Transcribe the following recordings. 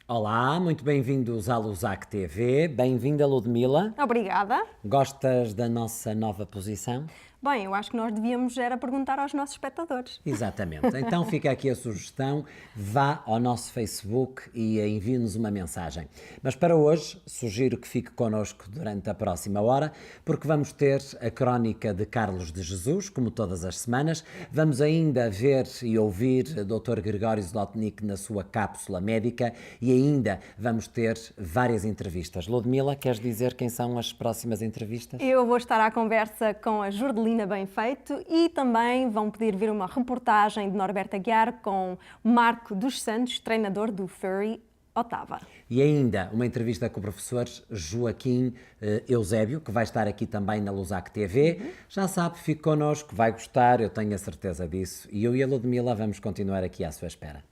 Olá, muito bem-vindos à Lusac TV. Bem-vinda, Ludmila. Obrigada. Gostas da nossa nova posição? Bem, eu acho que nós devíamos era perguntar aos nossos espectadores. Exatamente. Então fica aqui a sugestão, vá ao nosso Facebook e envie-nos uma mensagem. Mas para hoje, sugiro que fique connosco durante a próxima hora, porque vamos ter a crónica de Carlos de Jesus, como todas as semanas. Vamos ainda ver e ouvir o Dr. Gregório Zlotnick na sua cápsula médica e ainda vamos ter várias entrevistas. Ludmila, queres dizer quem são as próximas entrevistas? Eu vou estar à conversa com a Jordelina Bem-Feito e também vão poder ver uma reportagem de Norberto Aguiar com Marco dos Santos, treinador do Furry Otava. E ainda uma entrevista com o professor Joaquim Eusébio, que vai estar aqui também na Lusac TV. Já sabe, fique connosco, vai gostar, eu tenho a certeza disso. E eu e a Ludmila vamos continuar aqui à sua espera.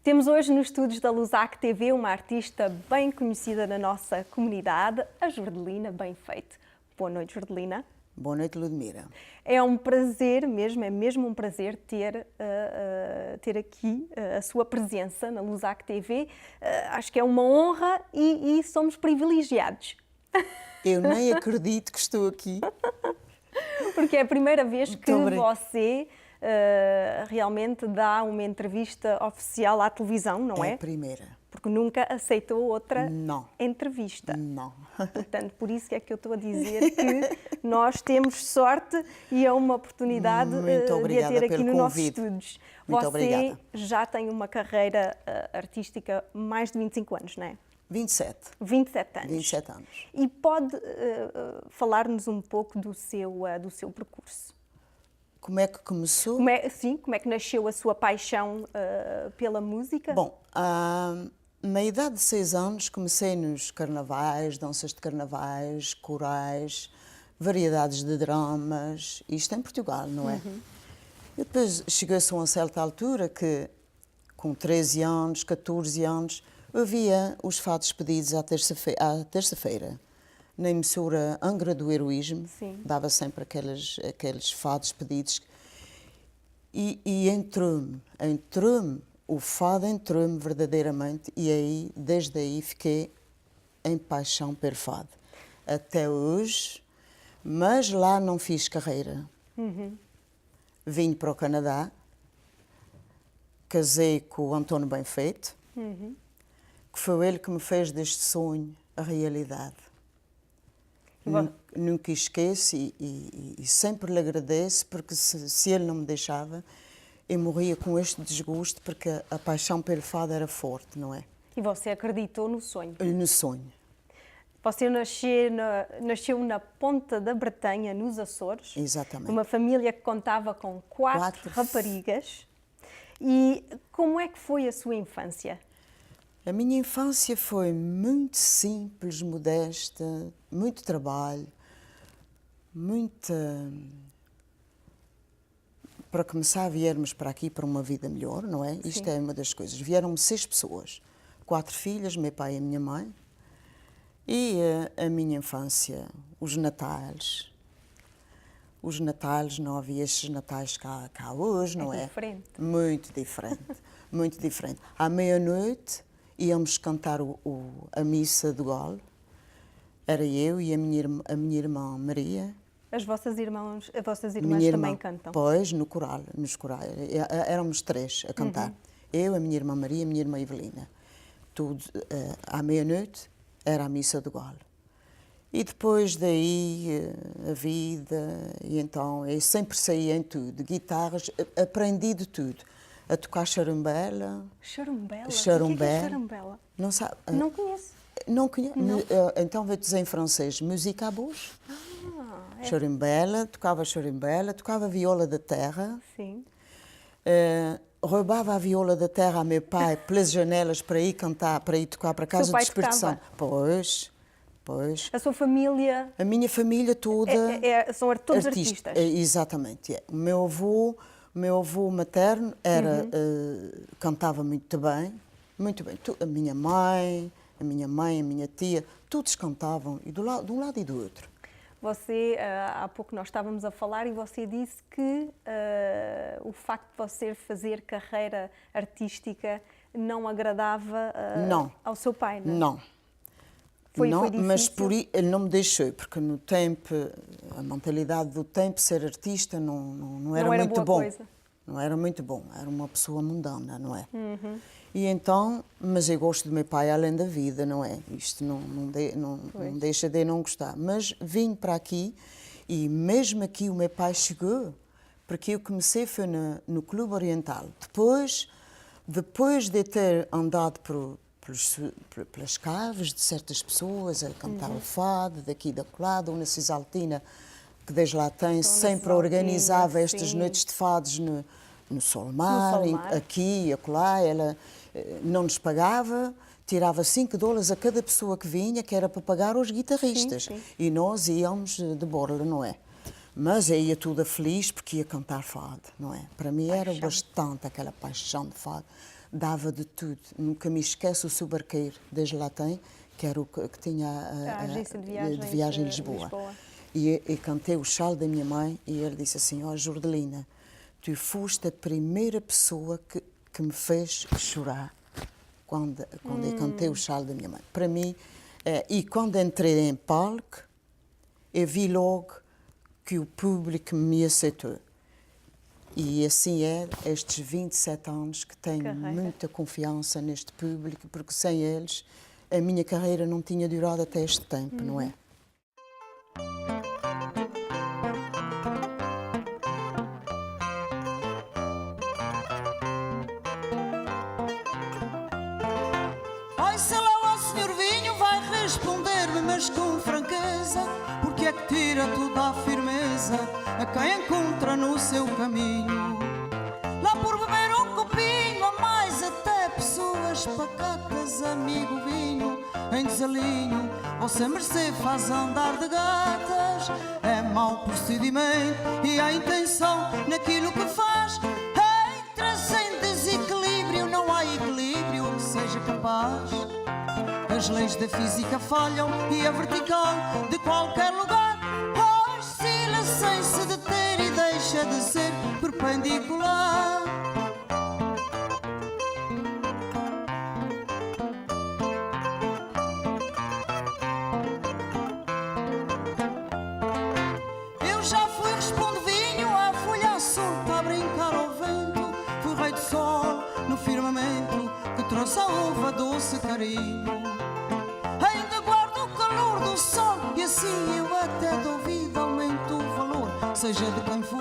Temos hoje nos estúdios da Lusac TV uma artista bem conhecida na nossa comunidade, a Jordelina Bem-Feito. Boa noite, Jordelina. Boa noite, Ludmila. É um prazer mesmo, é mesmo um prazer ter aqui a sua presença na Lusac TV. Acho que é uma honra e somos privilegiados. Eu nem acredito que estou aqui. Porque é a primeira vez que obrigada. você realmente dá uma entrevista oficial à televisão, não é? É a primeira. Porque nunca aceitou outra Não. entrevista. Não. Portanto, por isso é que eu estou a dizer que nós temos sorte e é uma oportunidade Muito de a obrigada ter aqui pelo nos nossos convite. estúdios. Muito Você obrigada. já tem uma carreira artística mais de 25 anos, não é? 27. 27 anos. 27 anos. E pode falar-nos um pouco do seu percurso? Como é que começou? Como é que nasceu a sua paixão pela música? Bom, na idade de 6 anos comecei nos carnavais, danças de carnavais, corais, variedades de dramas, isto em Portugal, não é? E depois chegou-se a uma certa altura que, com 13 anos, 14 anos, havia os fados pedidos à terça-feira. Na emissora Angra do Heroísmo, Sim. dava sempre aqueles fados pedidos. E entrou-me, o fado entrou-me verdadeiramente, e aí, desde aí, fiquei em paixão pelo fado. Até hoje, mas lá não fiz carreira. Vim para o Canadá, casei com o António Bem-Feito, que foi ele que me fez deste sonho a realidade. Nunca esqueço e sempre lhe agradeço, porque se ele não me deixava, eu morria com este desgosto, porque a paixão pelo fado era forte, não é? E você acreditou no sonho? No sonho. Você nasceu na Ponta da Bretanha, nos Açores. Exatamente. Uma família que contava com quatro raparigas. E como é que foi a sua infância? A minha infância foi muito simples, modesta, muito trabalho, Para começar, viermos para aqui para uma vida melhor, não é? Isto é uma das coisas. Vieram 6 pessoas, 4 filhas, meu pai e a minha mãe. E a minha infância, os natais, não havia estes natais cá hoje, não é? Diferente. Muito diferente, muito diferente. À meia-noite íamos cantar a missa do galo. Era eu e a minha irmã Maria. As vossas irmãs Minha irmã, também cantam? Pois, nos corais. Éramos 3 a cantar. Eu, a minha irmã Maria e a minha irmã Evelina. Tudo, à meia-noite era a missa do galo. E depois daí a vida, e então eu sempre saía em tudo. Guitarras, aprendi de tudo. A tocar charumbela. Charumbela? Charumbela. O que é charumbela? Não sabe? Não conheço. Não conheço. Então vou dizer em francês, musique à bouche. Charumbela, tocava viola da terra. Sim. Roubava a viola da terra a meu pai pelas janelas para ir cantar, para ir tocar para a Casa do Espírito Santo. Pois. A sua família? A minha família toda. São todos artistas? Exatamente. É. O meu avô materno cantava muito bem. Muito bem. A minha mãe, a minha tia, todos cantavam, de um lado e do outro. Você, há pouco nós estávamos a falar e você disse que o facto de você fazer carreira artística não agradava Não. ao seu pai, não é? Não. Foi Não, difícil? mas ele não me deixou, porque no tempo, a mentalidade do tempo, ser artista não era muito boa bom. coisa. Não era muito bom, era uma pessoa mundana, não é? E então, mas eu gosto do meu pai além da vida, não é? Isto não deixa de não gostar. Mas vim para aqui e mesmo aqui o meu pai chegou, porque eu comecei foi no Clube Oriental. Depois de ter andado pelas caves de certas pessoas, a cantar o fado, daqui e da lá, Dona Cisaltina, que desde lá tem, sempre organizava estas sim. noites de fados no Solmar, aqui e acolá. Ela não nos pagava, tirava $5 a cada pessoa que vinha, que era para pagar aos guitarristas. Sim. E nós íamos de borla, não é? Mas eu ia toda feliz porque ia cantar fado, não é? Para mim era bastante aquela paixão de fado. Dava de tudo. Nunca me esqueço o seu barqueiro, desde lá tem, que era o que tinha a agência de viagem em Lisboa. E cantei o chale da minha mãe e ele disse assim, Jordelina, tu foste a primeira pessoa que me fez chorar quando eu cantei o chale da minha mãe. Para mim, e quando entrei em palco, eu vi logo que o público me aceitou. E assim é, estes 27 anos que tenho muita confiança neste público, porque sem eles a minha carreira não tinha durado até este tempo, não é? Ai, sei lá, o senhor Vinho vai responder-me, mas com franqueza, porque é que tira toda a firmeza a quem encontra no seu caminho. Lá por beber um copinho, a mais até pessoas pacatas, amigo vinho, em desalinho, você mercê faz andar de gatas. É mau procedimento e a intenção naquilo que faz. Entra-se em desequilíbrio, não há equilíbrio que seja capaz. As leis da física falham e a vertical de qualquer lugar oscila sem se deter e deixa de ser perpendicular. Eu já fui respondevinho à folha solta a brincar ao vento. Fui rei de sol no firmamento que trouxe a uva doce carinho. Ainda guardo o calor do sol e assim eu até dou vida, aumento o valor, seja de quem for,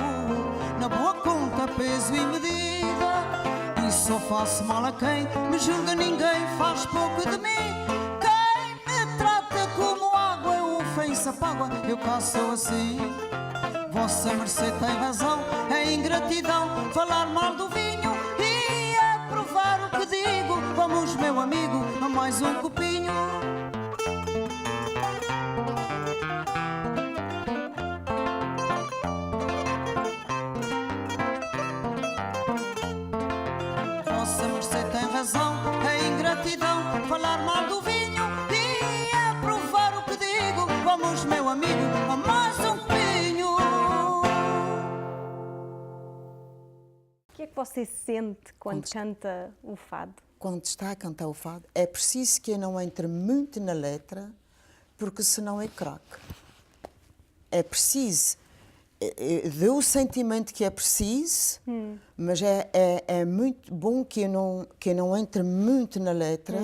na boa conta, peso e medida. E só faço mal a quem me julga, ninguém faz pouco de mim. Quem me trata como água é ofensa págua, eu cá sou assim. Vossa mercê tem razão, é ingratidão falar mal do vinho e aprovar o que digo. Vamos, meu amigo, a mais um copinho. Vossa mercê tem razão, é ingratidão falar mal do vinho e aprovar o que digo. Vamos, meu amigo, a mais um copinho. O que é que você sente quando canta o fado? Quando está a cantar o fado, é preciso que eu não entre muito na letra, porque senão é craque. É preciso, deu o sentimento que é preciso, mas é muito bom que eu não entre muito na letra,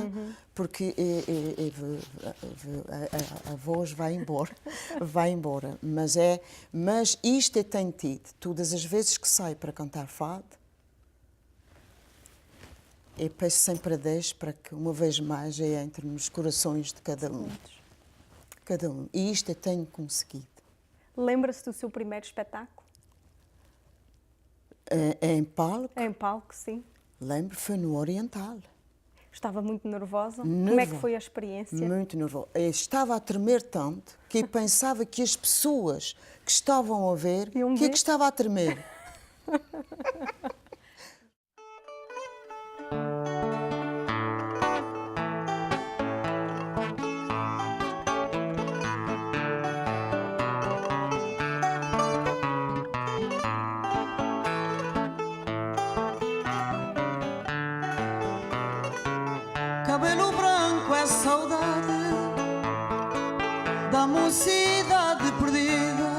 porque a voz vai embora, vai embora. Mas isto eu tenho tido, todas as vezes que saio para cantar fado, eu peço sempre a Deus para que, uma vez mais, eu entre nos corações de cada um. Cada um. E isto eu tenho conseguido. Lembra-se do seu primeiro espetáculo? É em palco? Em palco, sim. Lembro, foi no Oriental. Estava muito nervosa? Como é que foi a experiência? Muito nervosa. Eu estava a tremer tanto que eu pensava que as pessoas que estavam a ver, que é que estava a tremer. mocidade perdida.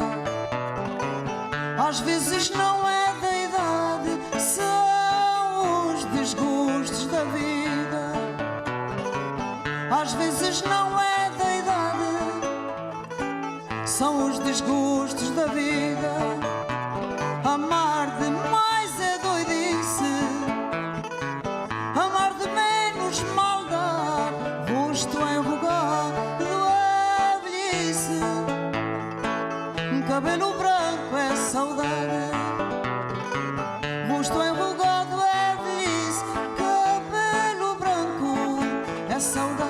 Às vezes não é da idade, são os desgostos da vida. Às vezes não é da idade, são os desgostos da vida. Amar demais é doidice, amar de menos mal dá, rosto enrugado é velhice, cabelo branco é saudade, rosto enrugado é velhice, cabelo branco é saudade.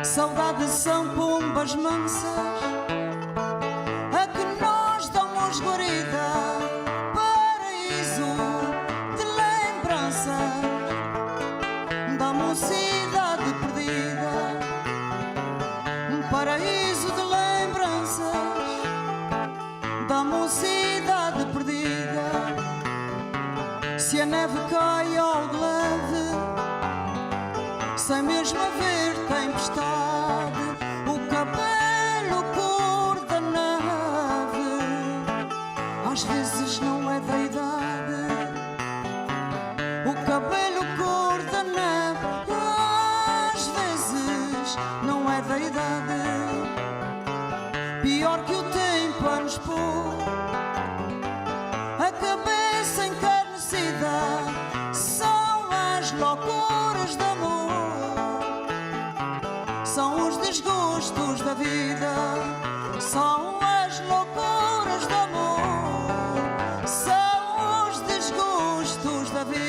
Saudade são pombas mansas a que nós damos guarida, paraíso de lembranças da mocidade perdida, paraíso de lembranças da mocidade perdida. Se a neve cai ao de leve, sem mesmo haver tempestade, o cabelo cor da neve, às vezes não é da idade. O cabelo cor da neve, às vezes não é da idade. Pior que o tempo a nos pôr a cabeça encarnecida, são as loucuras de amor, são os desgostos da vida, são as loucuras de amor, são os desgostos da vida.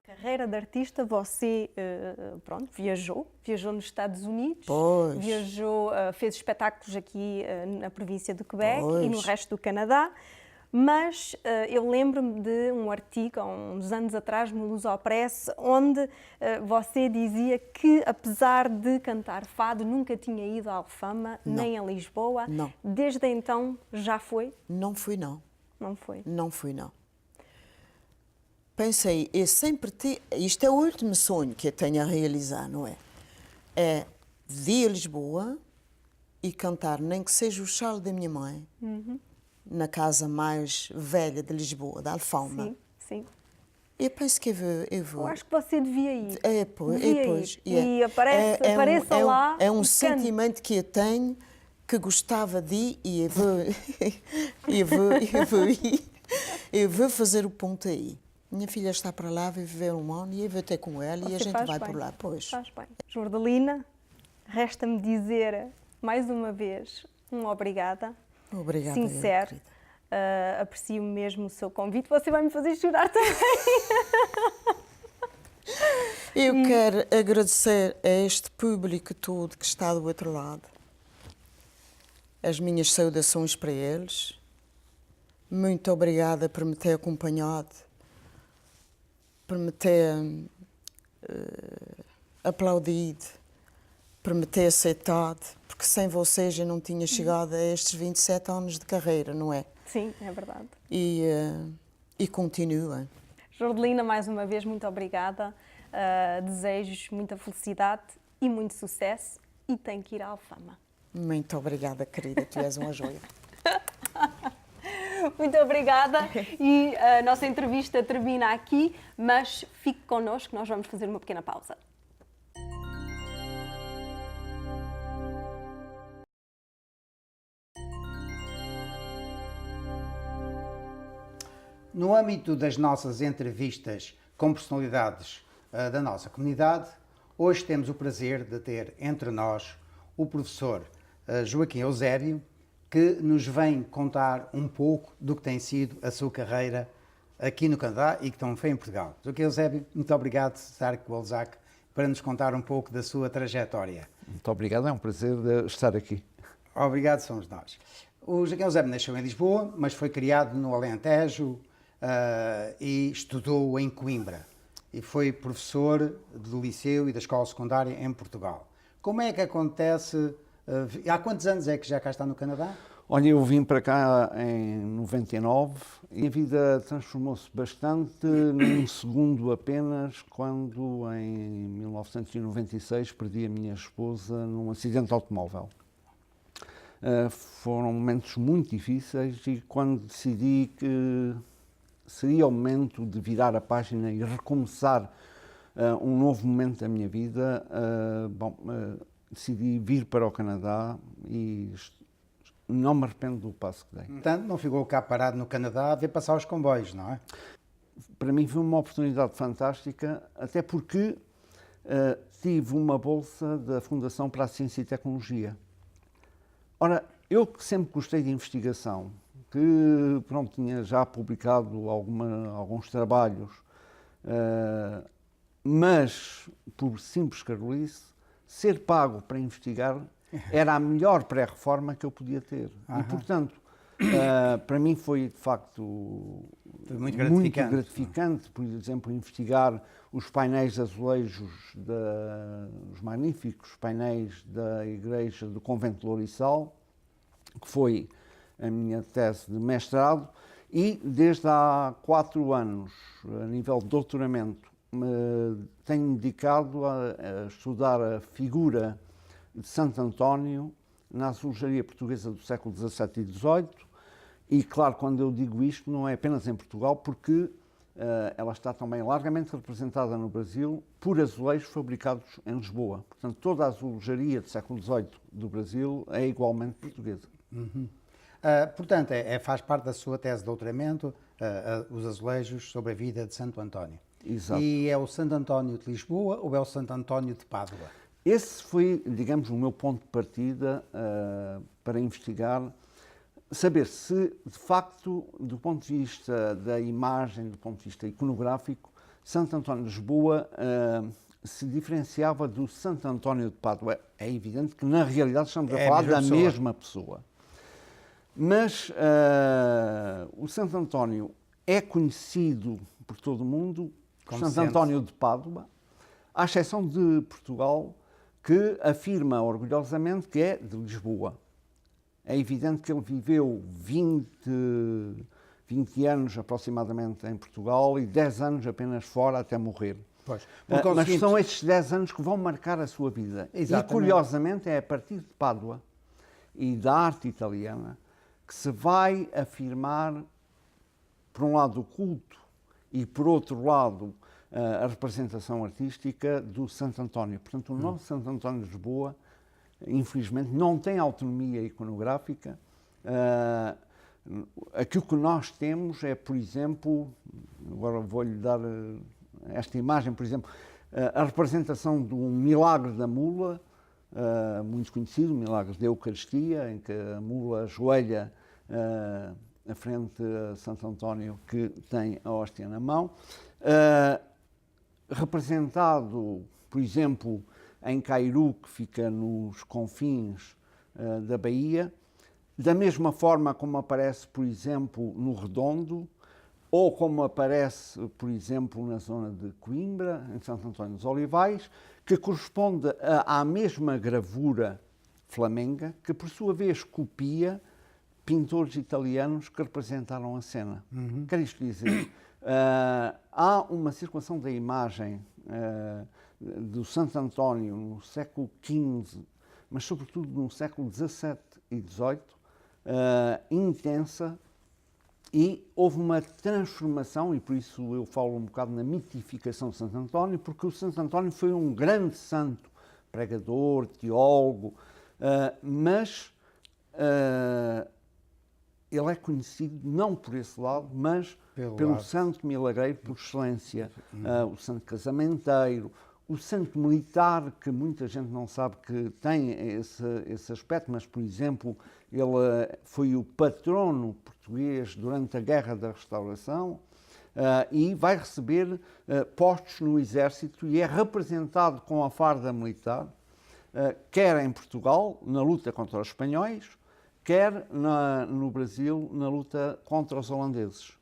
Carreira de artista, você pronto, viajou nos Estados Unidos, Pois. viajou, fez espetáculos aqui na província do Quebec Pois. e no resto do Canadá, mas eu lembro-me de um artigo há uns anos atrás no Lusopress, onde você dizia que, apesar de cantar fado, nunca tinha ido a Alfama, Não. nem a Lisboa. Não. Desde então já foi? Não fui, não. Não foi? Não fui, não. Pensei, eu sempre isto é o último sonho que eu tenho a realizar, não é? É vir a Lisboa e cantar, nem que seja o chale da minha mãe, na casa mais velha de Lisboa, da Alfama. Sim, sim. Eu penso que eu Eu vou. acho que você devia ir. É, pois, Devia é, pois. ir. E apareça lá. É um e sentimento que eu tenho, que gostava de ir e eu vou, eu vou fazer o ponto aí. Minha filha está para lá, vai viver um ano e eu vou ter com ela e a Você gente faz vai bem. por lá. Pois. Faz bem. Jordelina, resta-me dizer mais uma vez um obrigada. Obrigada, Sincero. querida. Aprecio mesmo o seu convite. Você vai me fazer chorar também. Eu quero agradecer a este público todo que está do outro lado. As minhas saudações para eles. Muito obrigada por me ter acompanhado, por me ter aplaudido, por me ter aceitado, porque sem vocês eu não tinha chegado a estes 27 anos de carreira, não é? Sim, é verdade. E continua. Jordelina, mais uma vez, muito obrigada. Desejo muita felicidade e muito sucesso e tem que ir à Alfama. Muito obrigada, querida, tu és uma joia. Muito obrigada e a nossa entrevista termina aqui, mas fique connosco, nós vamos fazer uma pequena pausa. No âmbito das nossas entrevistas com personalidades da nossa comunidade, hoje temos o prazer de ter entre nós o professor Joaquim Eusébio, que nos vem contar um pouco do que tem sido a sua carreira aqui no Canadá e que também foi em Portugal. Joaquim Eusébio, muito obrigado por estar com o Balzac para nos contar um pouco da sua trajetória. Muito obrigado, é um prazer estar aqui. Obrigado, somos nós. O Joaquim Eusébio nasceu em Lisboa, mas foi criado no Alentejo e estudou em Coimbra. E foi professor do liceu e da escola secundária em Portugal. Como é que acontece... há quantos anos é que já cá está no Canadá? Olha, eu vim para cá em 99 e a vida transformou-se bastante num segundo apenas, quando em 1996 perdi a minha esposa num acidente de automóvel. Foram momentos muito difíceis e quando decidi que seria o momento de virar a página e recomeçar um novo momento da minha vida, decidi vir para o Canadá e não me arrependo do passo que dei. Portanto, não ficou cá parado no Canadá a ver passar os comboios, não é? Para mim foi uma oportunidade fantástica, até porque tive uma bolsa da Fundação para a Ciência e Tecnologia. Ora, eu que sempre gostei de investigação, que pronto, tinha já publicado alguns trabalhos, mas por simples carolice, ser pago para investigar era a melhor pré-reforma que eu podia ter. E, portanto, para mim foi, de facto, muito gratificante, por exemplo, investigar os painéis de azulejos, os magníficos painéis da Igreja do Convento de Lourissal, que foi a minha tese de mestrado, e desde há 4 anos, a nível de doutoramento, me tenho dedicado a estudar a figura de Santo António na azulejaria portuguesa do século XVII e XVIII, e claro, quando eu digo isto, não é apenas em Portugal, porque ela está também largamente representada no Brasil por azulejos fabricados em Lisboa. Portanto, toda a azulejaria do século XVIII do Brasil é igualmente portuguesa. Portanto, faz parte da sua tese de doutoramento, os azulejos sobre a vida de Santo António. Exato. E é o Santo António de Lisboa ou é o Santo António de Pádua? Esse foi, digamos, o meu ponto de partida para investigar, saber se, de facto, do ponto de vista da imagem, do ponto de vista iconográfico, Santo António de Lisboa se diferenciava do Santo António de Pádua. É evidente que, na realidade, estamos a falar da mesma pessoa. Mas o Santo António é conhecido por todo o mundo como Santo António de Pádua, à exceção de Portugal, que afirma orgulhosamente que é de Lisboa. É evidente que ele viveu 20 anos aproximadamente em Portugal e 10 anos apenas fora até morrer. Pois. Mas são estes 10 anos que vão marcar a sua vida. Exatamente. E, curiosamente, é a partir de Pádua e da arte italiana que se vai afirmar, por um lado, o culto e, por outro lado, a representação artística do Santo António. Portanto, o nosso Santo António de Lisboa, infelizmente, não tem autonomia iconográfica. Aquilo que nós temos é, por exemplo, agora vou-lhe dar esta imagem, por exemplo, a representação de um milagre da mula, muito conhecido, o milagre da Eucaristia, em que a mula ajoelha à frente a Santo António, que tem a hóstia na mão. Representado, por exemplo, em Cairu, que fica nos confins da Bahia, da mesma forma como aparece, por exemplo, no Redondo, ou como aparece, por exemplo, na zona de Coimbra, em Santo António dos Olivais, que corresponde à mesma gravura flamenga, que por sua vez copia pintores italianos que representaram a cena. Quer isto dizer, há uma circulação da imagem do Santo António no século XV, mas sobretudo no século XVII e XVIII, intensa, e houve uma transformação, e por isso eu falo um bocado na mitificação de Santo António, porque o Santo António foi um grande santo, pregador, teólogo, mas ele é conhecido não por esse lado, mas pelo santo milagreiro por excelência, o santo casamenteiro, o santo militar, que muita gente não sabe que tem esse aspecto, mas, por exemplo, ele foi o patrono português durante a Guerra da Restauração e vai receber postos no Exército e é representado com a farda militar, quer em Portugal, na luta contra os espanhóis, quer no Brasil, na luta contra os holandeses.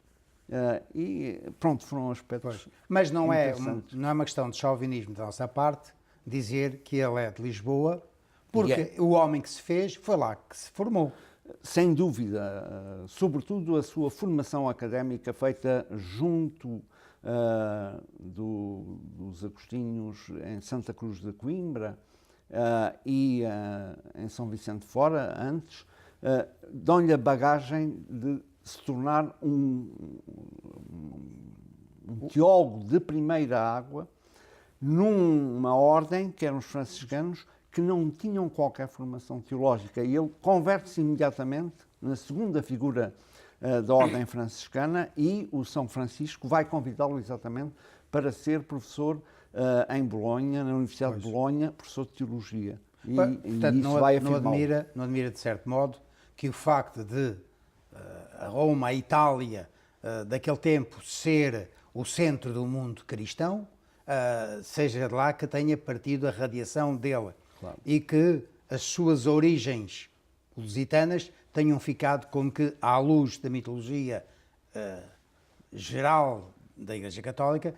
E pronto, foram aspectos. Pois. Mas não é uma questão de chauvinismo da nossa parte dizer que ele é de Lisboa, porque o homem que se fez foi lá que se formou. sem dúvida, sobretudo a sua formação académica feita junto dos Agostinhos em Santa Cruz de Coimbra e em São Vicente de Fora, antes, dão-lhe a bagagem de se tornar um teólogo de primeira água numa ordem, que eram os franciscanos, que não tinham qualquer formação teológica. E ele converte-se imediatamente na segunda figura da ordem franciscana e o São Francisco vai convidá-lo exatamente para ser professor em Bolonha, na Universidade de Bolonha, professor de Teologia. Portanto, isso vai não afirmá-lo. admira, de certo modo, que o facto de a Roma, a Itália, daquele tempo, ser o centro do mundo cristão, seja de lá que tenha partido a radiação dele. Claro. E que as suas origens lusitanas tenham ficado como que, à luz da mitologia geral da Igreja Católica,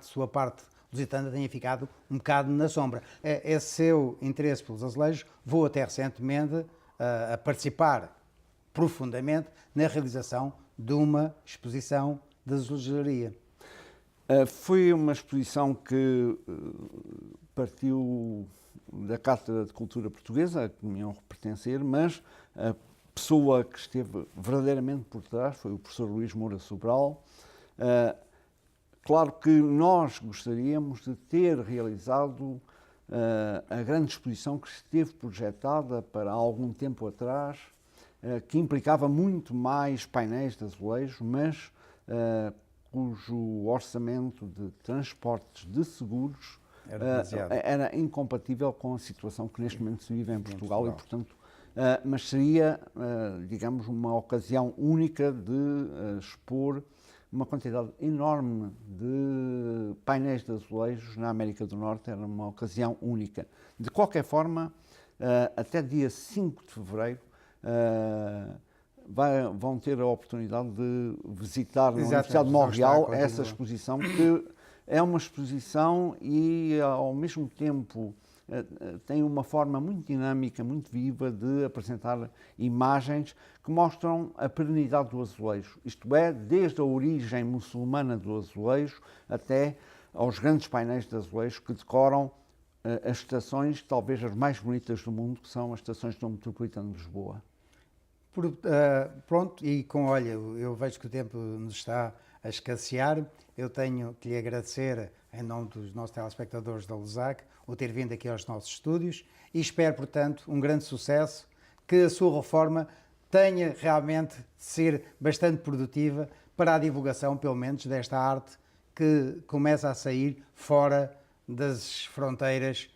sua parte lusitana tenha ficado um bocado na sombra. Esse seu interesse pelos azulejos voou até recentemente a participar profundamente na realização de uma exposição de azulejaria. Foi uma exposição que partiu da Cátedra de Cultura Portuguesa, a que me honro pertencer, mas a pessoa que esteve verdadeiramente por trás foi o professor Luís Moura Sobral. Claro que nós gostaríamos de ter realizado a grande exposição que esteve projetada para algum tempo atrás, que implicava muito mais painéis de azulejo, mas cujo orçamento de transportes de seguros era incompatível com a situação que neste momento se vive em Portugal e, portanto, mas seria, digamos, uma ocasião única de expor uma quantidade enorme de painéis de azulejos na América do Norte, era uma ocasião única. De qualquer forma, até dia 5 de fevereiro, vão ter a oportunidade de visitar na Universidade de Montreal essa exposição, que é uma exposição e, ao mesmo tempo, tem uma forma muito dinâmica, muito viva de apresentar imagens que mostram a perenidade do azulejo. Isto é, desde a origem muçulmana do azulejo até aos grandes painéis de azulejo que decoram as estações, talvez as mais bonitas do mundo, que são as estações do Metropolitano de Lisboa. Pronto, e olha, eu vejo que o tempo nos está a escassear. Eu tenho que lhe agradecer, em nome dos nossos telespectadores da LUSAC, o ter vindo aqui aos nossos estúdios e espero, portanto, um grande sucesso, que a sua reforma tenha realmente de ser bastante produtiva para a divulgação, pelo menos, desta arte que começa a sair fora das fronteiras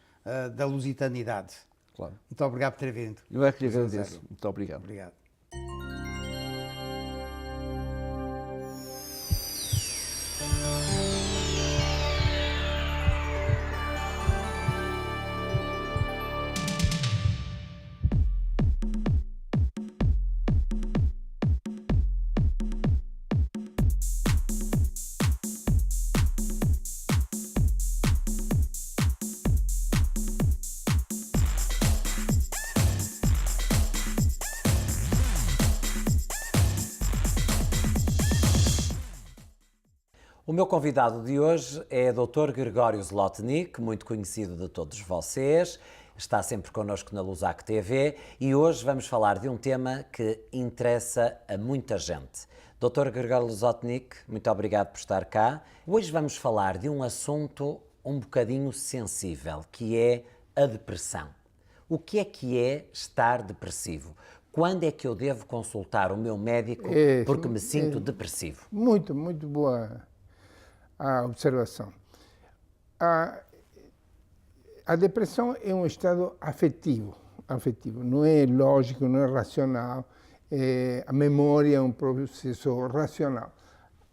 da lusitanidade. Claro. Muito obrigado por ter vindo. Eu é que lhe agradeço. Muito obrigado. Obrigado. O meu convidado de hoje é o Dr. Gregório Zlotnik, muito conhecido de todos vocês, está sempre connosco na LUSAC TV e hoje vamos falar de um tema que interessa a muita gente. Dr. Gregório Zlotnik, muito obrigado por estar cá. Hoje vamos falar de um assunto um bocadinho sensível, que é a depressão. O que é estar depressivo? Quando é que eu devo consultar o meu médico porque me sinto depressivo? Muito boa a observação. A depressão é um estado afetivo, não é lógico, não é racional. A memória é um processo racional.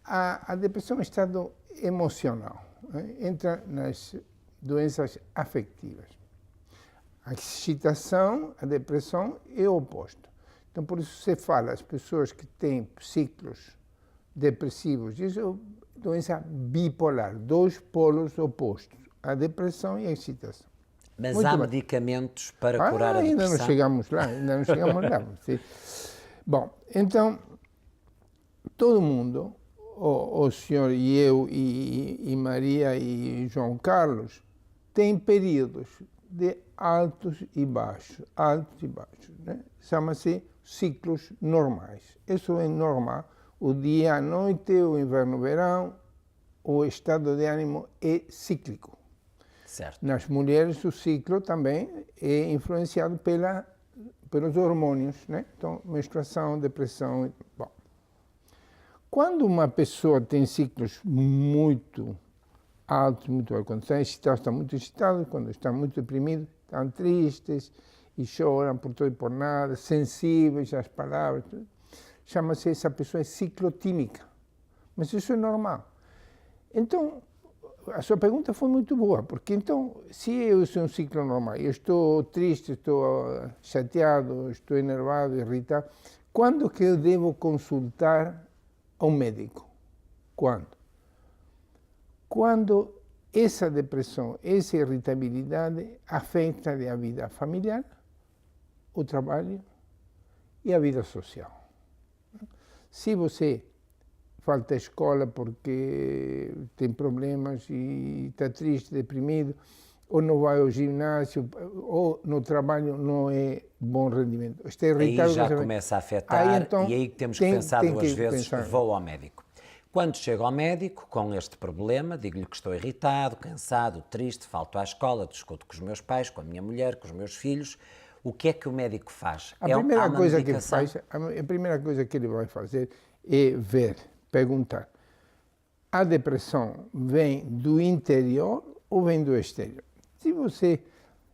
A depressão é um estado emocional, entra nas doenças afetivas. A excitação, a depressão é o oposto. Então, por isso se fala, as pessoas que têm ciclos depressivos, isso é doença bipolar, dois polos opostos, a depressão e a excitação. Mas Muito há bem. medicamentos para curar a Ainda depressão? não chegamos lá, ainda não chegamos lá. Sim. Bom, então, todo mundo, o senhor e eu, e Maria e João Carlos, tem períodos de altos e baixos, né? Chama-se ciclos normais. Isso é normal. O dia, a noite, o inverno, o verão, o estado de ânimo é cíclico. Certo. Nas mulheres, o ciclo também é influenciado pelos hormônios, né? Então, menstruação, depressão. Bom. Quando uma pessoa tem ciclos muito altos, muito altos, quando está excitado, está muito excitado, quando está muito deprimido, estão tristes e choram por tudo e por nada, sensíveis às palavras, chama-se essa pessoa ciclotímica. Mas isso é normal. Então, a sua pergunta foi muito boa, porque então, se eu sou um ciclo normal, eu estou triste, estou chateado, estou enervado, irritado, quando que eu devo consultar ao médico? Quando? Quando essa depressão, essa irritabilidade afeta a vida familiar, o trabalho e a vida social. Se você falta à escola porque tem problemas e está triste, deprimido, ou não vai ao ginásio, ou no trabalho não é bom rendimento. Está irritado, Aí já começa a afetar, Aí, então, e aí temos que pensar tem duas que vezes, pensar. vou ao médico. Quando chego ao médico com este problema, digo-lhe que estou irritado, cansado, triste, falto à escola, discuto com os meus pais, com a minha mulher, com os meus filhos. O que é que o médico faz? A primeira há uma coisa que ele medicação? faz, a primeira coisa que ele vai fazer é ver, perguntar. A depressão vem do interior ou vem do exterior? Se você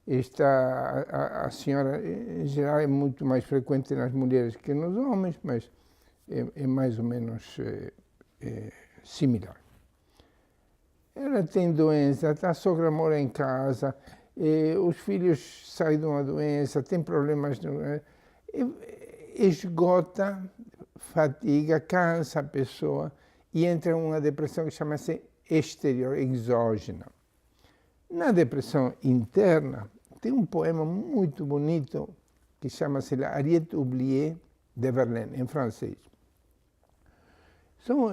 está, a senhora em geral é muito mais frequente nas mulheres que nos homens, mas é mais ou menos similar. Ela tem doença, a sogra mora em casa, os filhos saem de uma doença, tem problemas, esgota, fatiga, cansa a pessoa e entra em uma depressão que chama-se exterior, exógena. Na depressão interna, tem um poema muito bonito que chama-se La Ariette oubliée de Verlaine, em francês. São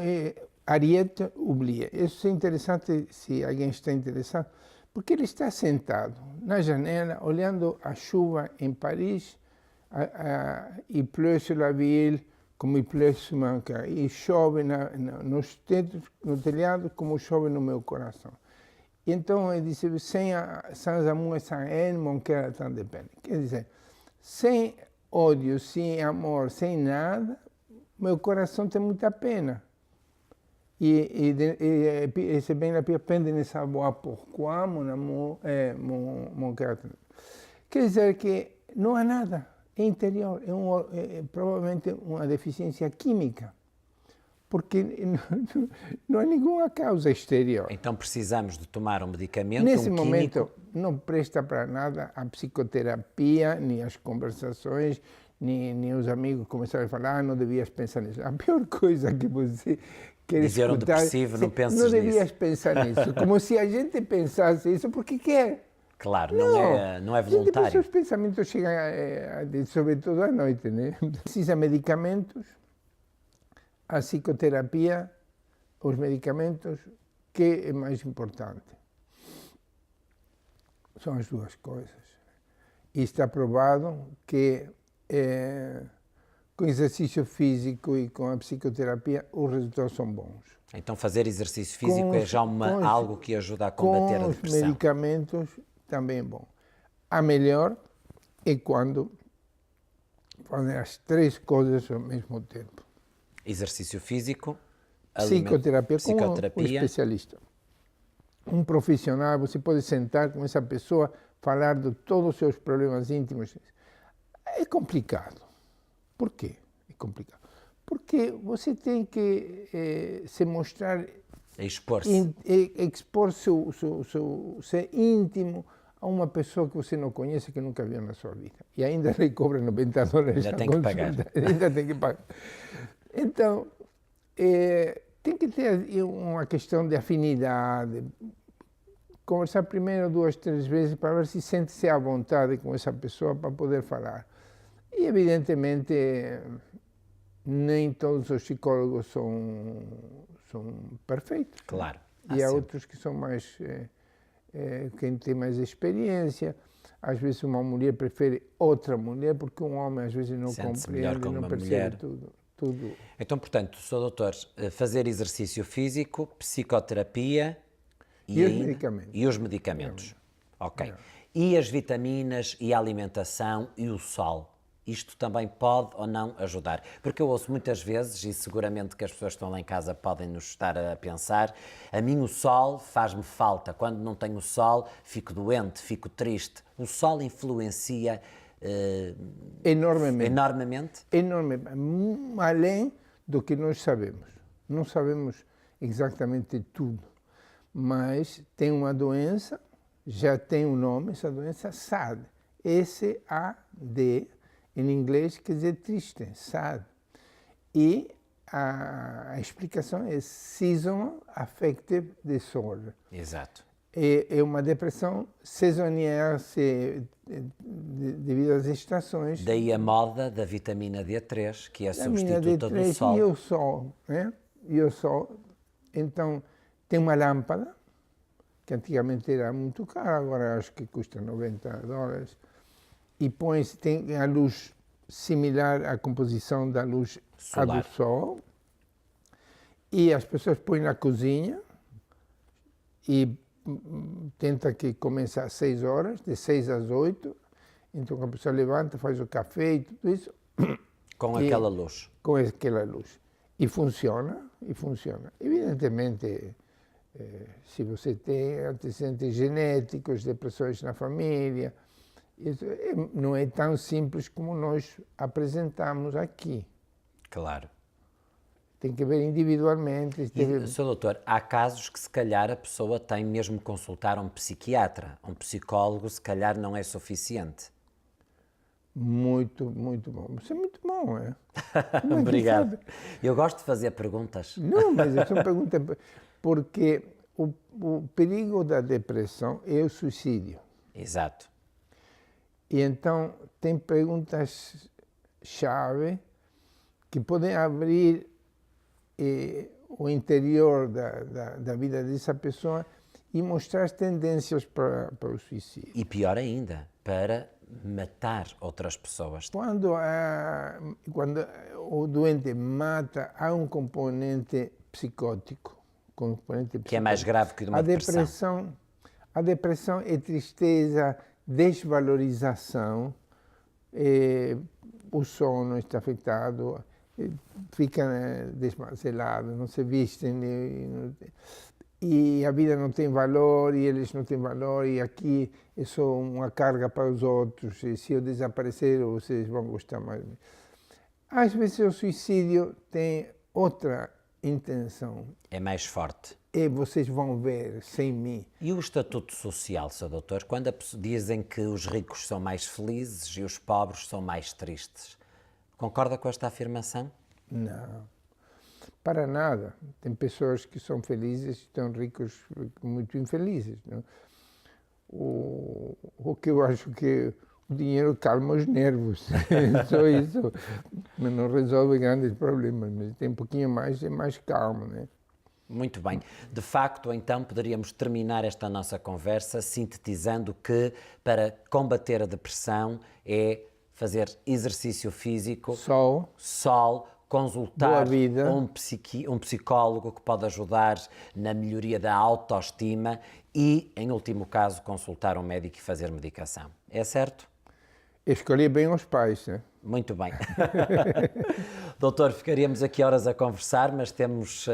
Ariette oubliée. Isso é interessante se alguém está interessado, porque ele está sentado na janela, olhando a chuva em Paris, il pleut sur la ville, como il pleut sur mon cœur, e chove nos tetos, no telhado, como chove no meu coração. Então ele disse, sans amour, sans haine, mon cœur attend de peine. Quer dizer, sem ódio, sem amor, sem nada, meu coração tem muita pena. Et c'est bien la pire peine de ne savoir pourquoi mon amour, mon cœur. Quer dizer que não há nada, é interior, é provavelmente uma deficiência química, porque não há nenhuma causa exterior. Então precisamos de tomar um medicamento, Nesse um momento químico. não presta para nada a psicoterapia, nem as conversações, nem os amigos começaram a falar, não devias pensar nisso. A pior coisa que você quer Dizer um escutar, depressivo, não penses não nisso. devias pensar nisso. Como se a gente pensasse isso porque quer. Claro, não é Depois voluntário. os pensamentos chegam, sobretudo à noite, né? Precisa medicamentos, a psicoterapia, os medicamentos, que é mais importante. São as duas coisas. E está provado que com exercício físico e com a psicoterapia os resultados são bons. Então fazer exercício físico é já algo que ajuda a combater a Com os depressão. medicamentos também é bom. A melhor é quando fazem as três coisas ao mesmo tempo. Exercício físico, Psicoterapia com um psicoterapia. especialista. Um profissional, você pode sentar com essa pessoa, falar de todos os seus problemas íntimos. É complicado. Por quê? É complicado. Porque você tem que se mostrar, expor-se. expor seu ser íntimo a uma pessoa que você não conhece, que nunca viu na sua vida. E ainda lhe cobra $90. Ainda tem que pagar. Ainda tem que pagar. Então, tem que ter uma questão de afinidade. conversar primeiro 2, 3 vezes para ver se sente-se à vontade com essa pessoa para poder falar. E, evidentemente, nem todos os psicólogos são perfeitos. Claro. E há outros que são mais... quem tem mais experiência. Às vezes uma mulher prefere outra mulher, porque um homem às vezes não Sente-se melhor compreende, com não uma percebe mulher. tudo. Então, portanto, Sr. Doutor, fazer exercício físico, psicoterapia E os ainda- medicamentos. E os medicamentos. Ok. E as vitaminas e a alimentação e o sol. Isto também pode ou não ajudar? Porque eu ouço muitas vezes, e seguramente que as pessoas que estão lá em casa podem nos estar a pensar, a mim o sol faz-me falta. Quando não tenho sol, fico doente, fico triste. O sol influencia Enormemente. enormemente? Enormemente. Além do que nós sabemos. Não sabemos exatamente tudo. Mas tem uma doença, já tem um nome, essa doença SAD. S-A-D, em inglês quer dizer triste, SAD. E a explicação é Seasonal Affective Disorder. Exato. É uma depressão sazonal devido às estações. Daí a moda da vitamina D3, que é a Vitamina substituta do D3 sol. E o sol, né? E o sol. Então, tem uma lâmpada, que antigamente era muito cara, agora acho que custa $90. E tem a luz similar à composição da luz à Solar. do sol. E as pessoas põem na cozinha e tenta que comece às 6 horas, de 6 às 8. Então a pessoa levanta, faz o café e tudo isso Com E- aquela luz. com aquela luz. E funciona, e funciona. Evidentemente, se você tem antecedentes genéticos, depressões na família, isso não é tão simples como nós apresentamos aqui. Claro. Tem que ver individualmente. E, Sr. Doutor, há casos que se calhar a pessoa tem mesmo que consultar um psiquiatra, um psicólogo, se calhar não é suficiente. Muito, muito bom. Você é muito bom, é? Como é que Obrigado. sabe? Eu gosto de fazer perguntas. Não, mas essa é uma pergunta, porque o perigo da depressão é o suicídio. Exato. E então tem perguntas-chave que podem abrir o interior da vida dessa pessoa e mostrar as tendências para o suicídio. E pior ainda, para matar outras pessoas. Quando o doente mata, há um componente psicótico. Que é mais grave que uma depressão. A depressão é tristeza, desvalorização, o sono está afetado, fica desmantelado, não se vestem, e a vida não tem valor, e eles não têm valor, e aqui é só uma carga para os outros, e se eu desaparecer, vocês vão gostar mais de mim. Às vezes o suicídio tem outra intenção, É mais forte. e vocês vão ver sem mim. E o estatuto social, Sr. Doutor? Quando dizem que os ricos são mais felizes e os pobres são mais tristes. Concorda com esta afirmação? Não, para nada. Tem pessoas que são felizes e estão ricos muito infelizes. Não? O que eu acho que o dinheiro calma os nervos, só isso. Mas não resolve grandes problemas, mas tem um pouquinho mais, é mais calmo, né? Muito bem. De facto, então, poderíamos terminar esta nossa conversa sintetizando que para combater a depressão é fazer exercício físico, sol, consultar Boa vida. um psicólogo que pode ajudar na melhoria da autoestima e, em último caso, consultar um médico e fazer medicação. É certo? Escolher bem os pais, né? Muito bem. Doutor, ficaríamos aqui horas a conversar, mas temos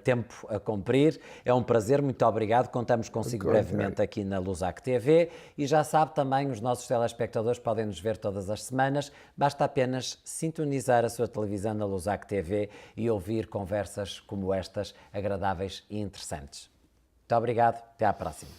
tempo a cumprir. É um prazer, muito obrigado. Contamos consigo brevemente aqui na Lusac TV e já sabe também, os nossos telespectadores podem nos ver todas as semanas. Basta apenas sintonizar a sua televisão na Lusac TV e ouvir conversas como estas, agradáveis e interessantes. Muito obrigado, até à próxima.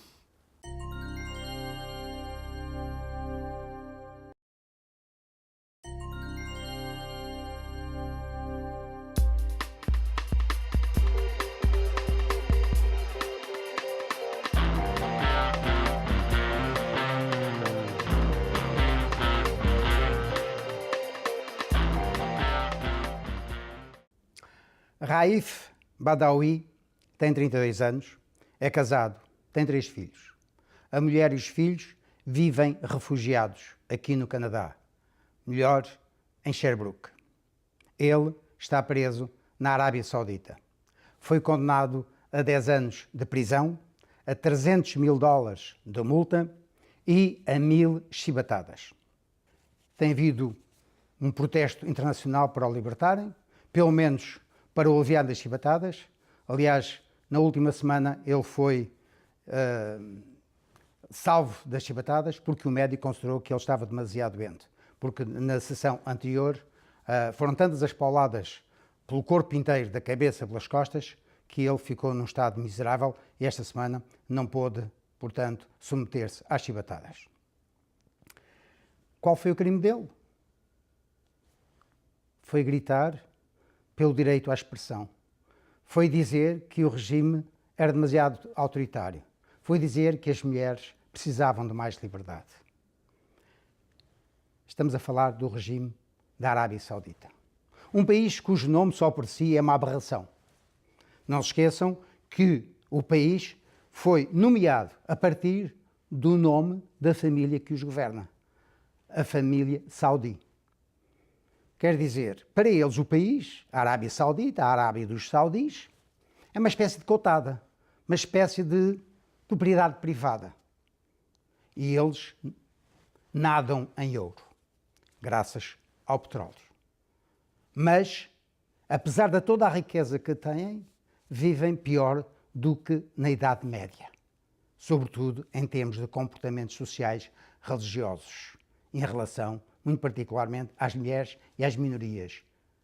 Raif Badawi tem 32 anos, é casado, tem 3 filhos. A mulher e os filhos vivem refugiados aqui no Canadá, melhor, em Sherbrooke. Ele está preso na Arábia Saudita. Foi condenado a 10 anos de prisão, a 300 mil dólares de multa e a 1000 chibatadas. Tem havido um protesto internacional para o libertarem, pelo menos para o aliviar das chibatadas. Aliás, na última semana ele foi salvo das chibatadas porque o médico considerou que ele estava demasiado doente. Porque na sessão anterior foram tantas as pauladas pelo corpo inteiro, da cabeça pelas costas, que ele ficou num estado miserável e esta semana não pôde, portanto, submeter-se às chibatadas. Qual foi o crime dele? Foi gritar pelo direito à expressão. Foi dizer que o regime era demasiado autoritário. Foi dizer que as mulheres precisavam de mais liberdade. Estamos a falar do regime da Arábia Saudita. Um país cujo nome só por si é uma aberração. Não se esqueçam que o país foi nomeado a partir do nome da família que os governa, a família Saudi. Quer dizer, para eles o país, a Arábia Saudita, a Arábia dos Saudis, é uma espécie de cotada, uma espécie de propriedade privada. E eles nadam em ouro, graças ao petróleo. Mas, apesar de toda a riqueza que têm, vivem pior do que na Idade Média, sobretudo em termos de comportamentos sociais religiosos, em relação, muito particularmente, às mulheres e às minorias,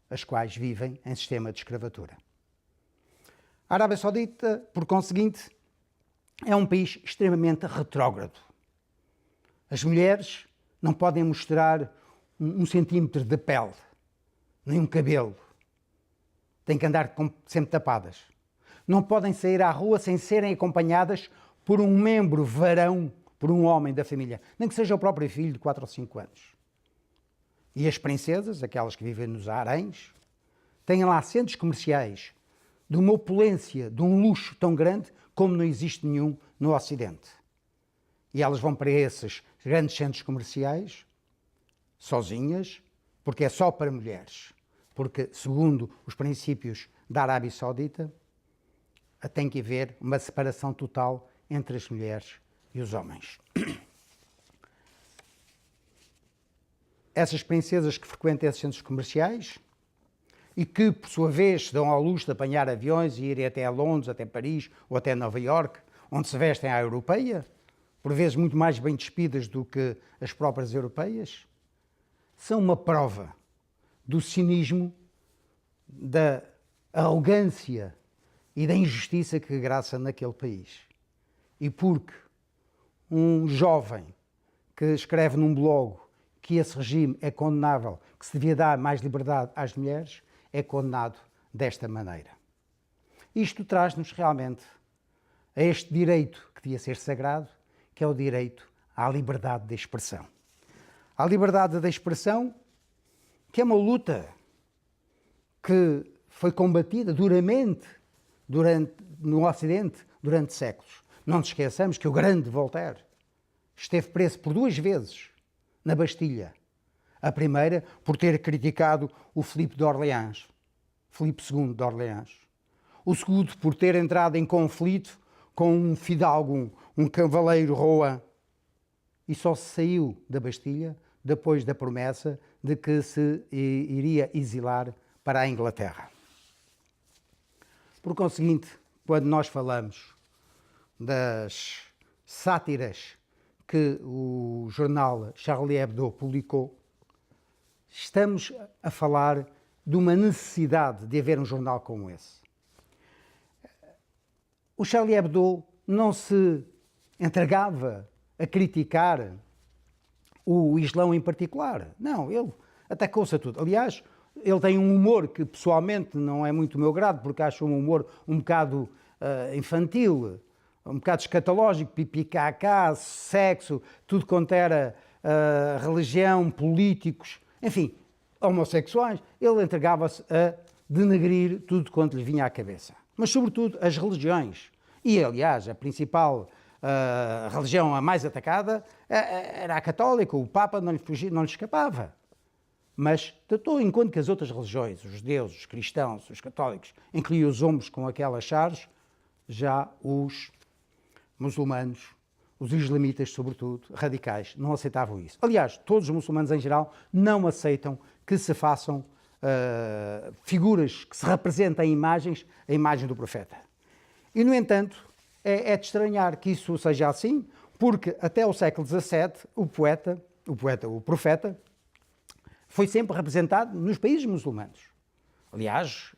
as quais vivem em sistema de escravatura. A Arábia Saudita, por conseguinte, é um país extremamente retrógrado. As mulheres não podem mostrar um centímetro de pele, nem um cabelo. Têm que andar sempre tapadas. Não podem sair à rua sem serem acompanhadas por um membro varão, por um homem da família, nem que seja o próprio filho de 4 ou 5 anos. E as princesas, aquelas que vivem nos haréns, têm lá centros comerciais de uma opulência, de um luxo tão grande como não existe nenhum no Ocidente. E elas vão para esses grandes centros comerciais, sozinhas, porque é só para mulheres. Porque, segundo os princípios da Arábia Saudita, tem que haver uma separação total entre as mulheres e os homens. Essas princesas que frequentam esses centros comerciais e que, por sua vez, se dão ao luxo de apanhar aviões e irem até Londres, até Paris ou até Nova Iorque, onde se vestem à europeia, por vezes muito mais bem despidas do que as próprias europeias, são uma prova do cinismo, da arrogância e da injustiça que graça naquele país. E porque um jovem que escreve num blog que esse regime é condenável, que se devia dar mais liberdade às mulheres, é condenado desta maneira. Isto traz-nos realmente a este direito que devia ser sagrado, que é o direito à liberdade de expressão. À liberdade de expressão, que é uma luta que foi combatida duramente no Ocidente durante séculos. Não nos esqueçamos que o grande Voltaire esteve preso por 2 vezes na Bastilha. A primeira por ter criticado o Filipe II de Orleans. O segundo por ter entrado em conflito com um fidalgo, um cavaleiro Rohan. E só se saiu da Bastilha depois da promessa de que se iria exilar para a Inglaterra. Por conseguinte, quando nós falamos das sátiras que o jornal Charlie Hebdo publicou, estamos a falar de uma necessidade de haver um jornal como esse. O Charlie Hebdo não se entregava a criticar o Islão em particular. Não, ele atacou-se a tudo. Aliás, ele tem um humor que pessoalmente não é muito o meu grado, porque acho um humor um bocado infantil, um bocado escatológico, pipicacá, sexo, tudo quanto era religião, políticos, enfim, homossexuais. Ele entregava-se a denegrir tudo quanto lhe vinha à cabeça. Mas, sobretudo, as religiões. E, aliás, a principal religião a mais atacada era a católica, o Papa não lhe escapava. Mas, enquanto que as outras religiões, os judeus, os cristãos, os católicos, encolhiam os ombros com aquelas chares, já os muçulmanos, os islamitas, sobretudo, radicais, não aceitavam isso. Aliás, todos os muçulmanos em geral não aceitam que se façam figuras, que se representem imagens, a imagem do profeta. E, no entanto, é de estranhar que isso seja assim, porque até o século XVII o profeta, foi sempre representado nos países muçulmanos. Aliás,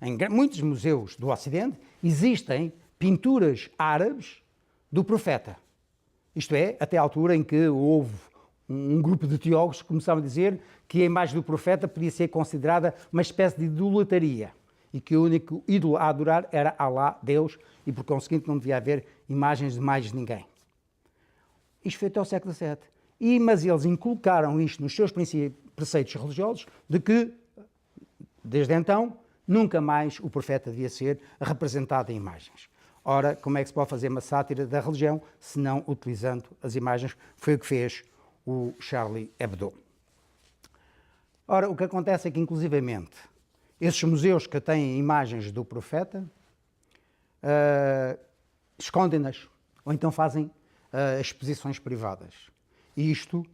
em muitos museus do Ocidente existem pinturas árabes do profeta. Isto é, até a altura em que houve um grupo de teólogos que começavam a dizer que a imagem do profeta podia ser considerada uma espécie de idolatraria e que o único ídolo a adorar era Alá, Deus, e por conseguinte não devia haver imagens de mais ninguém. Isto foi até o século XVII. Mas eles inculcaram isto nos seus preceitos religiosos de que, desde então, nunca mais o profeta devia ser representado em imagens. Ora, como é que se pode fazer uma sátira da religião se não utilizando as imagens? Foi o que fez o Charlie Hebdo. Ora, o que acontece é que, inclusivamente, esses museus que têm imagens do profeta escondem-nas ou então fazem exposições privadas. E isto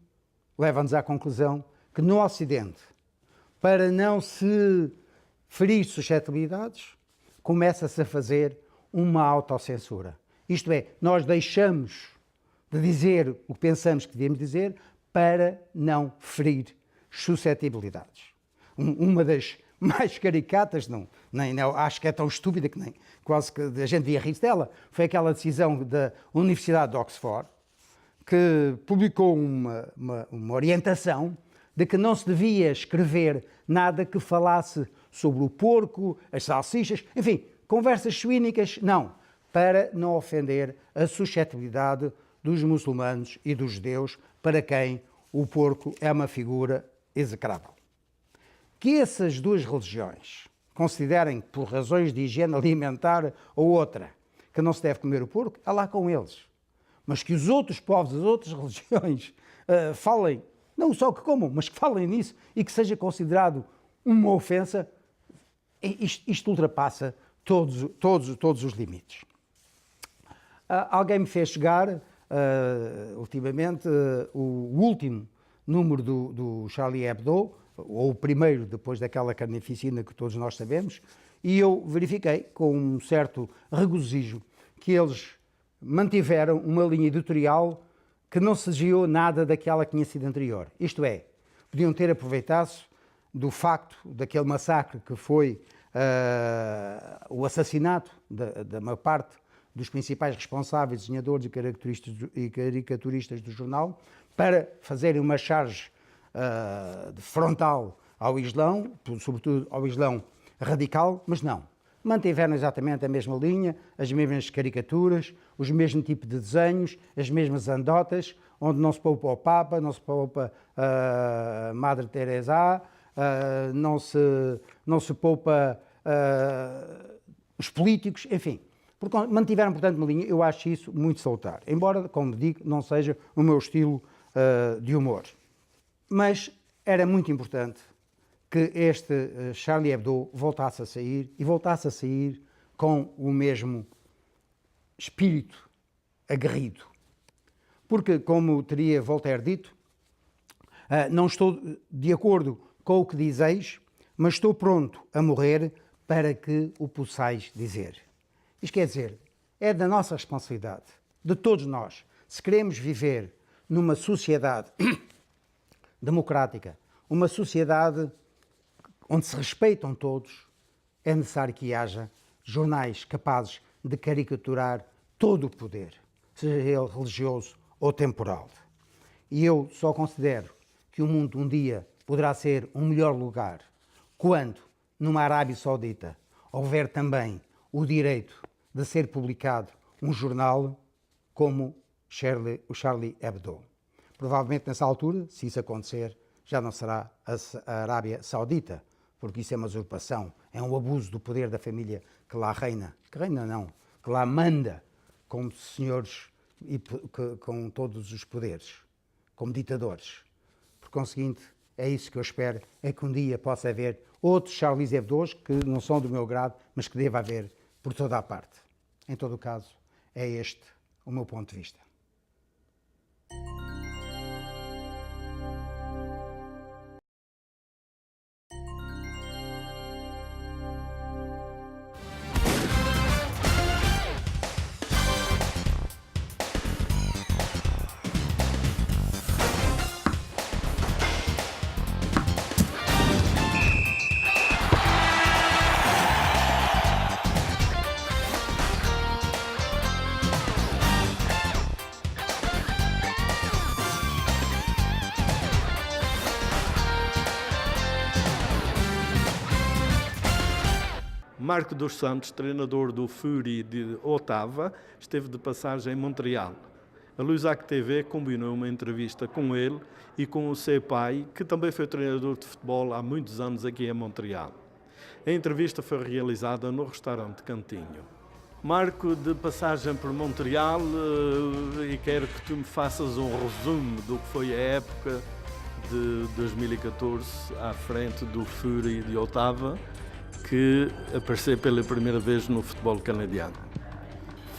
leva-nos à conclusão que no Ocidente, para não se ferir suscetibilidades, começa-se a fazer uma autocensura. Isto é, nós deixamos de dizer o que pensamos que devíamos dizer para não ferir suscetibilidades. Uma das mais caricatas, não, acho que é tão estúpida que nem quase que a gente devia rir dela, foi aquela decisão da Universidade de Oxford, que publicou uma orientação de que não se devia escrever nada que falasse sobre o porco, as salsichas, enfim, conversas cínicas, não, para não ofender a suscetibilidade dos muçulmanos e dos judeus, para quem o porco é uma figura execrável. Que essas duas religiões considerem, por razões de higiene alimentar ou outra, que não se deve comer o porco, é lá com eles. Mas que os outros povos, as outras religiões, falem, não só que comam, mas que falem nisso e que seja considerado uma ofensa, isto ultrapassa todos os limites. Alguém me fez chegar, ultimamente, o último número do Charlie Hebdo, ou o primeiro depois daquela carnificina que todos nós sabemos, e eu verifiquei com um certo regozijo que eles mantiveram uma linha editorial que não se desviou nada daquela que tinha sido anterior. Isto é, podiam ter aproveitado do facto daquele massacre que foi o assassinato da maior parte dos principais responsáveis, desenhadores e caricaturistas do jornal, para fazerem uma charge frontal ao Islão, sobretudo ao Islão radical, mas não. Mantiveram exatamente a mesma linha, as mesmas caricaturas, os mesmos tipos de desenhos, as mesmas anedotas, onde não se poupa o Papa, não se poupa a Madre Teresa, não se poupa os políticos, enfim. Mantiveram, portanto, uma linha, eu acho isso muito salutar. Embora, como digo, não seja o meu estilo de humor. Mas era muito importante que este Charlie Hebdo voltasse a sair e voltasse a sair com o mesmo espírito aguerrido. Porque, como teria Voltaire dito, não estou de acordo com o que dizeis, mas estou pronto a morrer para que o possais dizer. Isto quer dizer, é da nossa responsabilidade, de todos nós, se queremos viver numa sociedade democrática, uma sociedade onde se respeitam todos, é necessário que haja jornais capazes de caricaturar todo o poder, seja ele religioso ou temporal. E eu só considero que o mundo um dia poderá ser um melhor lugar quando, numa Arábia Saudita, houver também o direito de ser publicado um jornal como o Charlie Hebdo. Provavelmente nessa altura, se isso acontecer, já não será a Arábia Saudita, porque isso é uma usurpação, é um abuso do poder da família que lá reina. Que reina não, que lá manda como senhores e com todos os poderes, como ditadores. Por conseguinte, é isso que eu espero, é que um dia possa haver outros Charlie Hebdos que não são do meu grado, mas que deva haver por toda a parte. Em todo o caso, é este o meu ponto de vista. Marco dos Santos, treinador do Fury de Ottawa, esteve de passagem em Montreal. A Lusac TV combinou uma entrevista com ele e com o seu pai, que também foi treinador de futebol há muitos anos aqui em Montreal. A entrevista foi realizada no restaurante Cantinho. Marco, de passagem por Montreal, e quero que tu me faças um resumo do que foi a época de 2014 à frente do Fury de Ottawa, que apareceu pela primeira vez no futebol canadiano.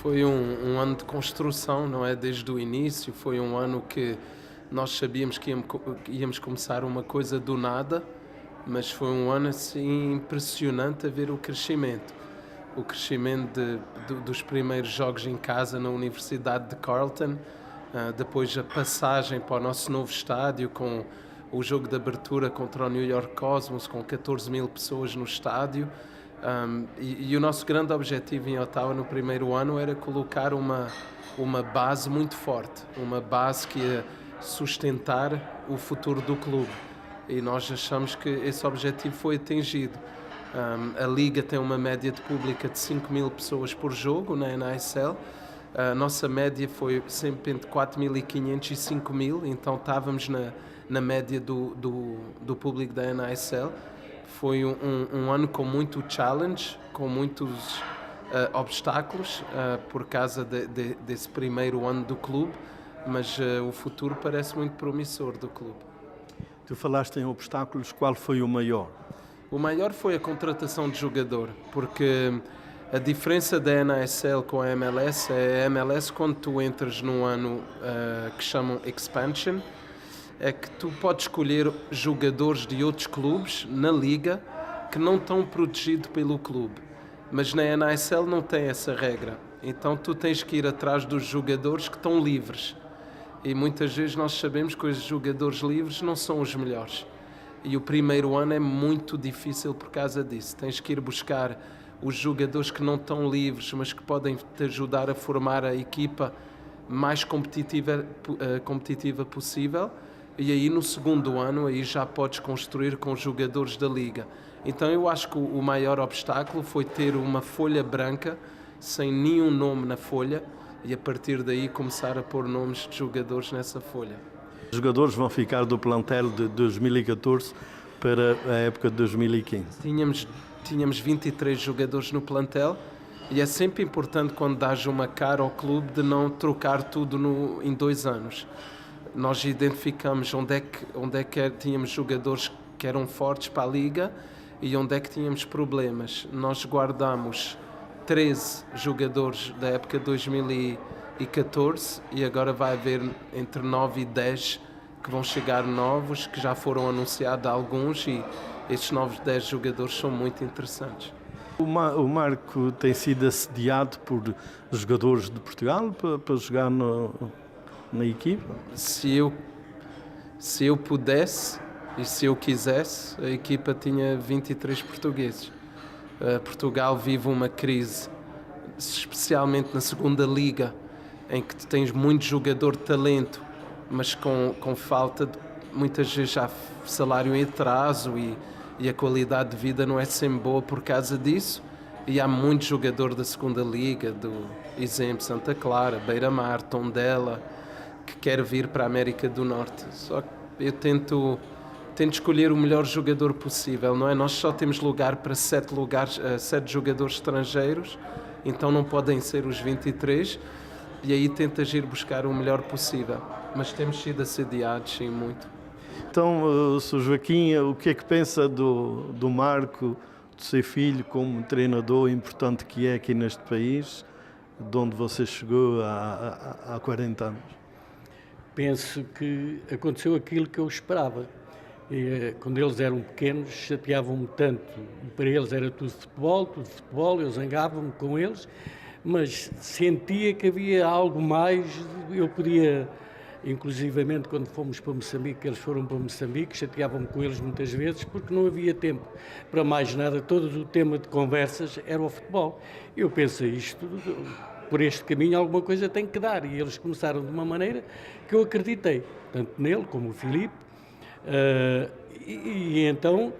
Foi um ano de construção, não é? Desde o início, foi um ano que nós sabíamos que íamos começar uma coisa do nada, mas foi um ano assim impressionante a ver o crescimento. O crescimento dos primeiros jogos em casa na Universidade de Carleton, depois a passagem para o nosso novo estádio com o jogo de abertura contra o New York Cosmos, com 14 mil pessoas no estádio. E o nosso grande objetivo em Ottawa no primeiro ano era colocar uma base muito forte, uma base que ia sustentar o futuro do clube. E nós achamos que esse objetivo foi atingido. A Liga tem uma média de pública de 5 mil pessoas por jogo na NASL. A nossa média foi sempre entre 4.500 e 5.000, então estávamos na média do público da NASL. Foi um ano com muito challenge, com muitos obstáculos por causa desse primeiro ano do clube, mas o futuro parece muito promissor do clube. Tu falaste em obstáculos, qual foi o maior? O maior foi a contratação de jogador, porque a diferença da NASL com a MLS é a MLS quando tu entras num ano que chamam Expansion, é que tu podes escolher jogadores de outros clubes na liga que não estão protegidos pelo clube. Mas na NASL não tem essa regra. Então tu tens que ir atrás dos jogadores que estão livres. E muitas vezes nós sabemos que os jogadores livres não são os melhores. E o primeiro ano é muito difícil por causa disso. Tens que ir buscar os jogadores que não estão livres, mas que podem te ajudar a formar a equipa mais competitiva possível. E aí no segundo ano aí já podes construir com os jogadores da Liga. Então eu acho que o maior obstáculo foi ter uma folha branca sem nenhum nome na folha e a partir daí começar a pôr nomes de jogadores nessa folha. Os jogadores vão ficar do plantel de 2014 para a época de 2015. Tínhamos 23 jogadores no plantel e é sempre importante quando dás uma cara ao clube de não trocar tudo em 2 anos. Nós identificamos onde é que tínhamos jogadores que eram fortes para a Liga e onde é que tínhamos problemas. Nós guardamos 13 jogadores da época de 2014 e agora vai haver entre 9 e 10 que vão chegar novos, que já foram anunciados alguns e estes novos 10 jogadores são muito interessantes. O Marco tem sido assediado por jogadores de Portugal para jogar na equipa? Se eu pudesse e se eu quisesse, a equipa tinha 23 portugueses. Portugal vive uma crise, especialmente na segunda liga, em que tens muito jogador de talento, mas com falta de, muitas vezes há salário em atraso e a qualidade de vida não é sempre boa por causa disso. E há muito jogador da segunda liga, do exemplo Santa Clara, Beira-Mar, Tondela, que quer vir para a América do Norte. Só que eu tento tente escolher o melhor jogador possível, não é? Nós só temos lugar para 7 jogadores estrangeiros, então não podem ser os 23, e aí tentas ir buscar o melhor possível. Mas temos sido assediados, sim, muito. Então, Sr. Joaquim, o que é que pensa do Marco, do seu filho, como treinador importante que é aqui neste país, de onde você chegou há 40 anos? Penso que aconteceu aquilo que eu esperava. Quando eles eram pequenos, chateavam-me tanto. Para eles era tudo futebol, eu zangava-me com eles, mas sentia que havia algo mais. Eu podia, inclusivamente, quando fomos para Moçambique, eles foram para Moçambique, chateavam-me com eles muitas vezes, porque não havia tempo para mais nada. Todo o tema de conversas era o futebol. Eu pensei, isto, por este caminho, alguma coisa tem que dar. E eles começaram de uma maneira que eu acreditei, tanto nele como o Filipe. E então,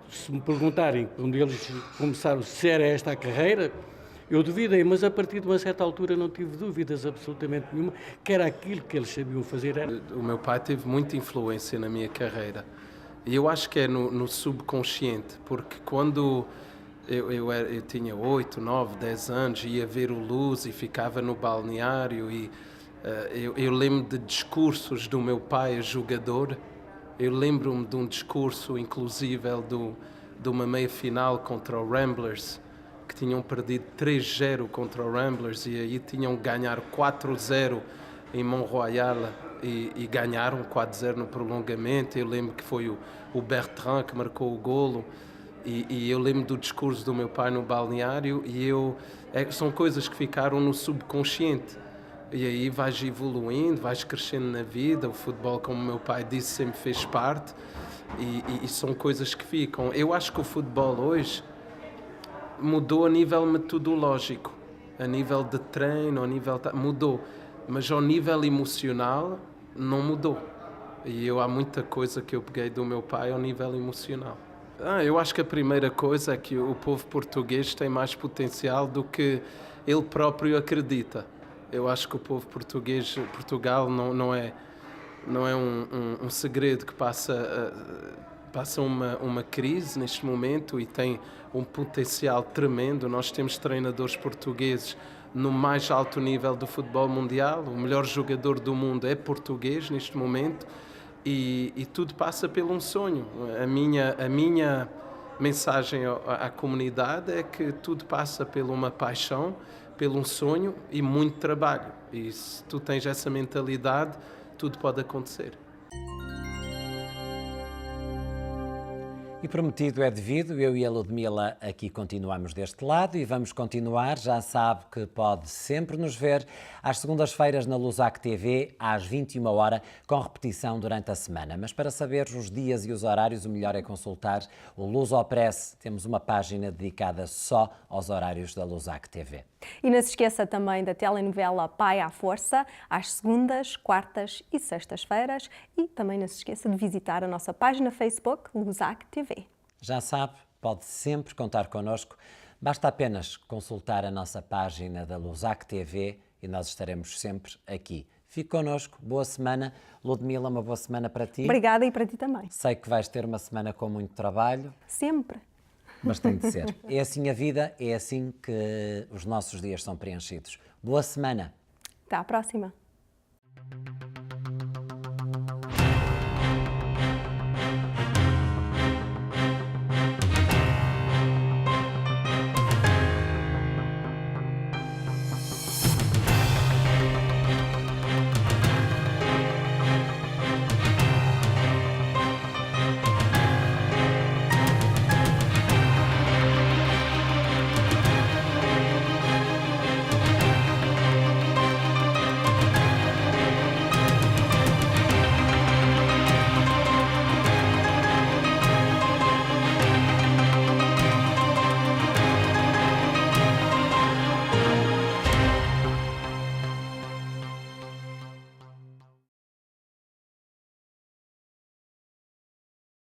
se me perguntarem, quando eles começaram, se era esta a carreira, eu duvidei, mas a partir de uma certa altura não tive dúvidas absolutamente nenhuma, que era aquilo que eles sabiam fazer. O meu pai teve muita influência na minha carreira. E eu acho que é no subconsciente, porque quando eu tinha 8, 9, 10 anos, ia ver o Luz e ficava no balneário, e eu lembro de discursos do meu pai, jogador. Eu lembro-me de um discurso, inclusive, de uma meia-final contra o Ramblers, que tinham perdido 3-0 contra o Ramblers e aí tinham ganhar 4-0 em Mont-Royal e ganharam 4-0 no prolongamento. Eu lembro que foi o Bertrand que marcou o golo e eu lembro do discurso do meu pai no balneário e são coisas que ficaram no subconsciente. E aí vais evoluindo, vais crescendo na vida. O futebol, como o meu pai disse, sempre fez parte e são coisas que ficam. Eu acho que o futebol hoje mudou a nível metodológico, a nível de treino, mudou, mas ao nível emocional não mudou. E há muita coisa que eu peguei do meu pai ao nível emocional. Eu acho que a primeira coisa é que o povo português tem mais potencial do que ele próprio acredita. Eu acho que o povo português, Portugal, não é um segredo que passa uma crise neste momento e tem um potencial tremendo. Nós temos treinadores portugueses no mais alto nível do futebol mundial. O melhor jogador do mundo é português neste momento e tudo passa por um sonho. A minha mensagem à comunidade é que tudo passa por uma paixão, pelo um sonho e muito trabalho. E se tu tens essa mentalidade, tudo pode acontecer. E prometido é devido, eu e a Ludmila aqui continuamos deste lado e vamos continuar. Já sabe que pode sempre nos ver às segundas-feiras na Lusac TV, às 21h, com repetição durante a semana. Mas para saber os dias e os horários, o melhor é consultar o Lusopress. Temos uma página dedicada só aos horários da Lusac TV. E não se esqueça também da telenovela Pai à Força, às segundas, quartas e sextas-feiras. E também não se esqueça de visitar a nossa página Facebook, Lusac TV. Já sabe, pode sempre contar connosco. Basta apenas consultar a nossa página da Lusac TV e nós estaremos sempre aqui. Fique connosco, boa semana. Ludmila, uma boa semana para ti. Obrigada e para ti também. Sei que vais ter uma semana com muito trabalho. Sempre. Mas tem de ser. É assim a vida, é assim que os nossos dias são preenchidos. Boa semana. Até à próxima.